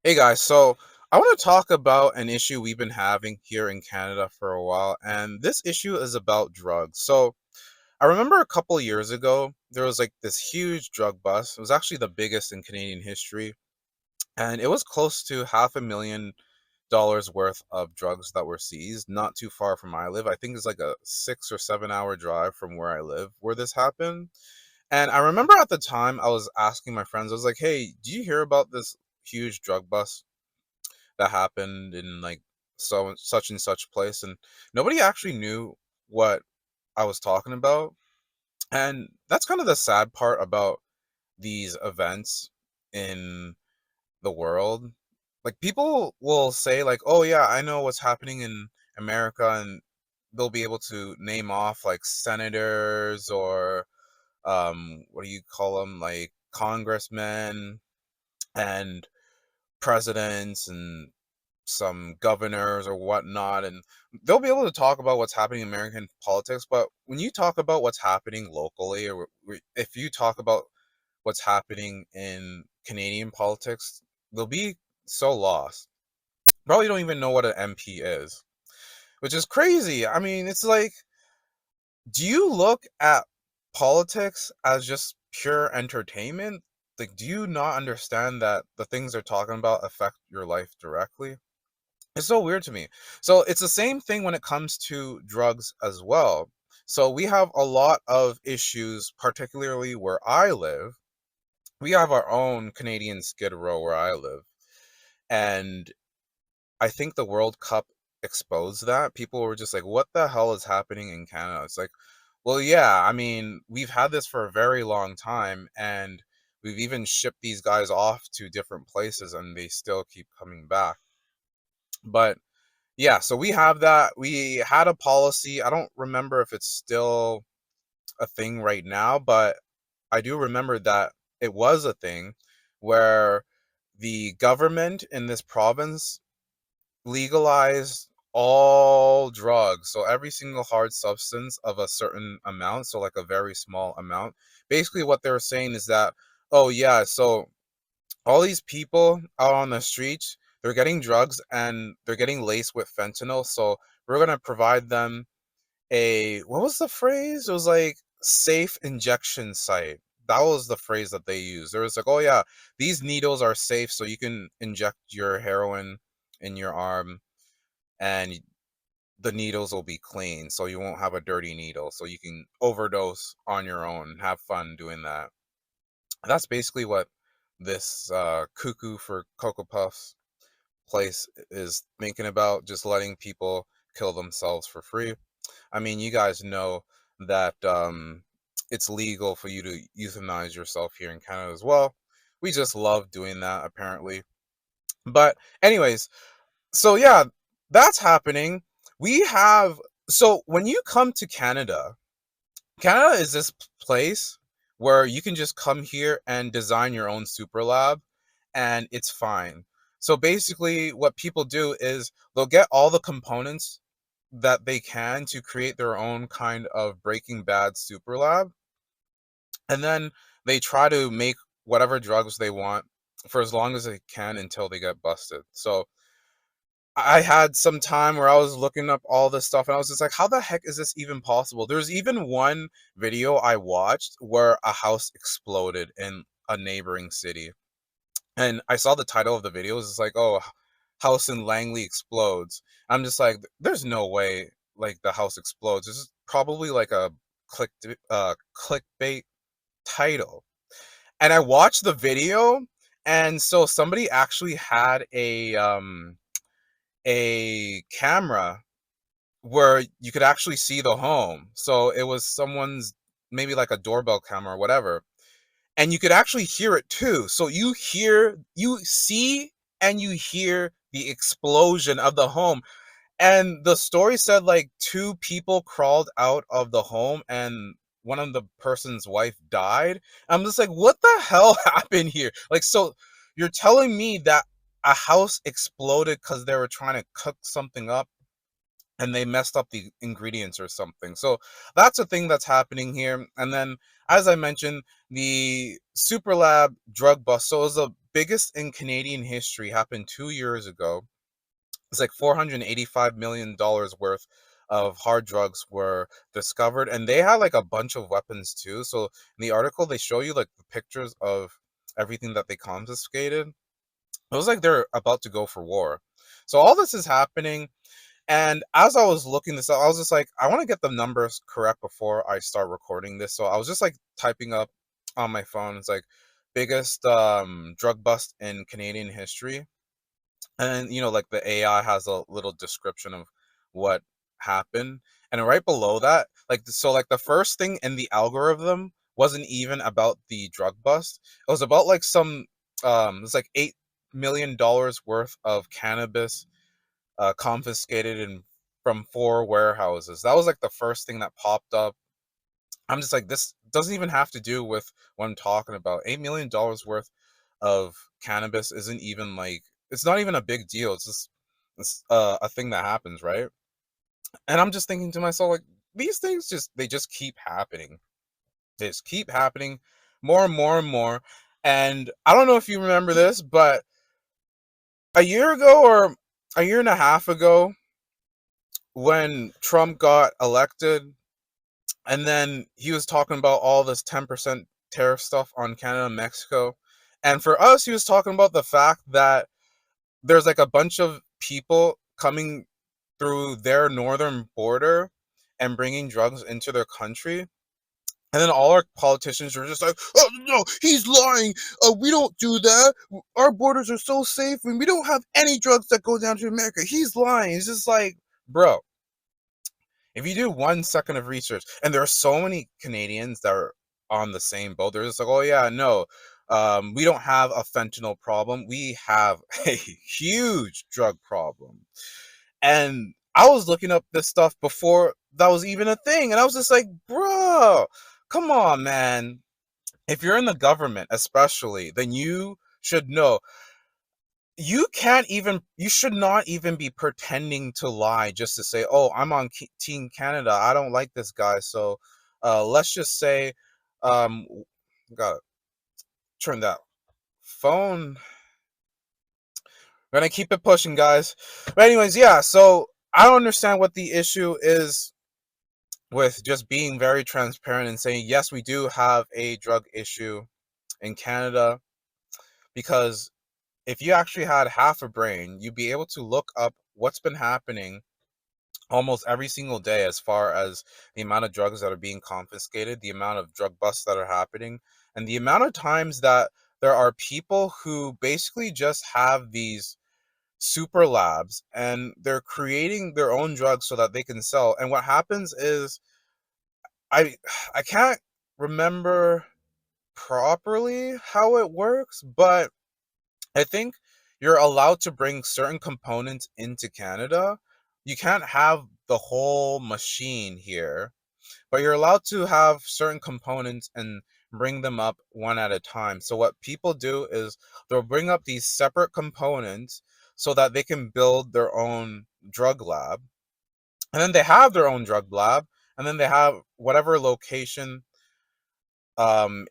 Hey guys, so I want to talk about an issue we've been having here in Canada for a while, and this issue is about drugs. So I remember a couple years ago, there was like this huge drug bust. It was actually the biggest in Canadian history, and it was close to $500,000 worth of drugs that were seized, not too far from where I live. I think it's like a 6 or 7 hour drive from where I live where this happened. And I remember at the time I was asking my friends, I was like, hey, do you hear about this huge drug bust that happened in like so such and such place? And nobody actually knew what I was talking about. And that's kind of the sad part about these events in the world. Like people will say like, "Oh yeah, I know what's happening in America," and they'll be able to name off like senators or what do you call them, like congressmen and presidents and some governors or whatnot, and they'll be able to talk about what's happening in American politics. But when you talk about what's happening locally, or if you talk about what's happening in Canadian politics, they'll be so lost. Probably don't even know what an MP is, which is crazy. I mean, it's like, do you look at politics as just pure entertainment? Like, do you not understand that the things they're talking about affect your life directly? It's so weird to me. So it's the same thing when it comes to drugs as well. So we have a lot of issues, particularly where I live. We have our own Canadian Skid Row where I live. And I think the World Cup exposed that. People were just like, what the hell is happening in Canada? It's like, well, yeah, I mean, we've had this for a very long time, and we've even shipped these guys off to different places, and they still keep coming back. But yeah, so we have that. We had a policy. I don't remember if it's still a thing right now, but I do remember that it was a thing where the government in this province legalized all drugs. So every single hard substance of a certain amount, so like a very small amount. Basically, what they're saying is that, oh, yeah, so all these people out on the streets, they're getting drugs and they're getting laced with fentanyl. So we're going to provide them what was the phrase? It was like safe injection site. That was the phrase that they used. There was like, oh yeah, these needles are safe, so you can inject your heroin in your arm, and the needles will be clean, so you won't have a dirty needle, so you can overdose on your own and have fun doing that. That's basically what this cuckoo for Cocoa Puffs place is thinking about, just letting people kill themselves for free. I mean, you guys know that it's legal for you to euthanize yourself here in Canada as well. We just love doing that, apparently. But, anyways, so yeah, that's happening. We have, so when you come to Canada, Canada is this place where you can just come here and design your own super lab, and it's fine. So basically, what people do is they'll get all the components that they can to create their own kind of Breaking Bad super lab, and then they try to make whatever drugs they want for as long as they can until they get busted. So I had some time where I was looking up all this stuff, and I was just like, how the heck is this even possible? There's even one video I watched where a house exploded in a neighboring city. And I saw the title of the video. It's like, oh, house in Langley explodes. I'm just like, there's no way like the house explodes. This is probably like a click clickbait title. And I watched the video, and so somebody actually had a camera where you could actually see the home. So it was someone's, maybe like a doorbell camera or whatever. And you could actually hear it too. So you see and you hear the explosion of the home. And the story said like two people crawled out of the home and one of the person's wife died. I'm just like, what the hell happened here? Like, so you're telling me that a house exploded because they were trying to cook something up and they messed up the ingredients or something. So that's a thing that's happening here. And then, as I mentioned, the Super Lab drug bust. So it was the biggest in Canadian history. Happened 2 years ago. It's like $485 million worth of hard drugs were discovered, and they had like a bunch of weapons too. So in the article, they show you like the pictures of everything that they confiscated. It was like they're about to go for war. So all this is happening, and as I was looking this up, I was just like, I want to get the numbers correct before I start recording this. So I was just like typing up on my phone. It's like biggest drug bust in Canadian history. And like the AI has a little description of what happened. And right below that, like the first thing in the algorithm wasn't even about the drug bust. It was about like some it's like $8 million worth of cannabis confiscated in from 4 warehouses. That was like the first thing that popped up. I'm just like, this doesn't even have to do with what I'm talking about. $8 million worth of cannabis isn't even like, it's not even a big deal. It's just a thing that happens, right? And I'm just thinking to myself, like, these things just keep happening. They just keep happening more and more and more. And I don't know if you remember this, but a year ago or a year and a half ago, when Trump got elected, and then he was talking about all this 10% tariff stuff on Canada and Mexico. And for us, he was talking about the fact that there's like a bunch of people coming through their northern border and bringing drugs into their country. And then all our politicians were just like, oh, no, he's lying. We don't do that. Our borders are so safe and we don't have any drugs that go down to America. He's lying. It's just like, bro, if you do 1 second of research, and there are so many Canadians that are on the same boat, they're just like, oh yeah, no, we don't have a fentanyl problem. We have a huge drug problem. And I was looking up this stuff before that was even a thing, and I was just like, bro, come on, man. If you're in the government, especially, then you should know you should not even be pretending to lie just to say, oh, I'm on Team Canada, I don't like this guy, so let's just say, um gotta turn that phone, gonna keep it pushing, guys. But anyways, yeah, so I don't understand what the issue is with just being very transparent and saying, yes, we do have a drug issue in Canada, because if you actually had half a brain, you'd be able to look up what's been happening almost every single day as far as the amount of drugs that are being confiscated, the amount of drug busts that are happening, and the amount of times that there are people who basically just have these super labs and they're creating their own drugs so that they can sell. And what happens is, I I can't remember properly how it works, but I think you're allowed to bring certain components into Canada. You can't have the whole machine here, but you're allowed to have certain components and bring them up one at a time. So what people do is they'll bring up these separate components so that they can build their own drug lab. And then they have their own drug lab, and then they have whatever location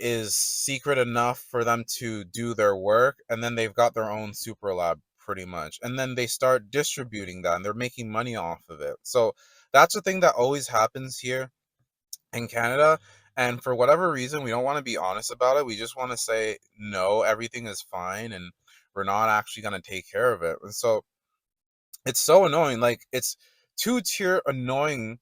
is secret enough for them to do their work, and then they've got their own super lab pretty much, and then they start distributing that and they're making money off of it. So that's the thing that always happens here in Canada. And for whatever reason, we don't want to be honest about it. We just want to say no, everything is fine, and we're not actually going to take care of it. And so it's so annoying. Like, it's two-tier annoying,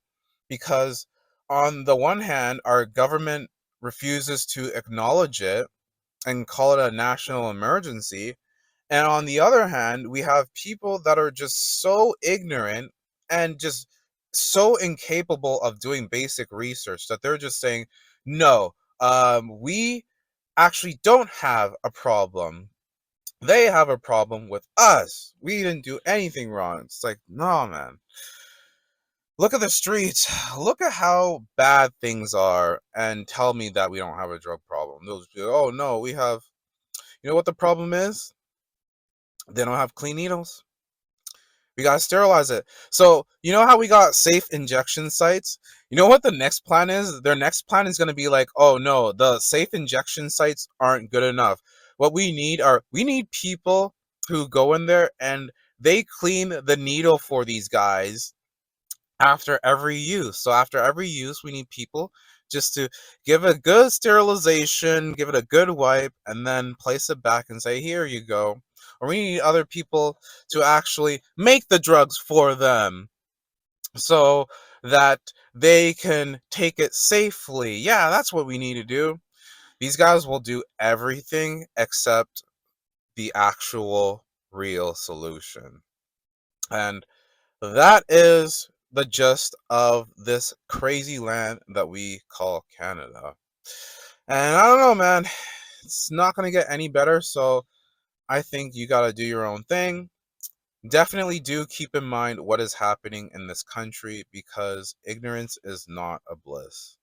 because on the one hand, our government refuses to acknowledge it and call it a national emergency. And on the other hand, we have people that are just so ignorant and just so incapable of doing basic research that they're just saying, no, we actually don't have a problem. They have a problem with us. We didn't do anything wrong. It's like, no, man. Look at the streets. Look at how bad things are, and tell me that we don't have a drug problem. Those people, oh no, we have. You know what the problem is? They don't have clean needles. We gotta sterilize it. So, you know how we got safe injection sites? You know what the next plan is? Their next plan is gonna be like, oh no, the safe injection sites aren't good enough. What we need people who go in there and they clean the needle for these guys after every use. So after every use, we need people just to give a good sterilization, give it a good wipe, and then place it back and say, here you go. Or we need other people to actually make the drugs for them so that they can take it safely. Yeah, that's what we need to do. These guys will do everything except the actual real solution. And that is the gist of this crazy land that we call Canada. And I don't know, man. It's not going to get any better. So I think you got to do your own thing. Definitely do keep in mind what is happening in this country because ignorance is not a bliss.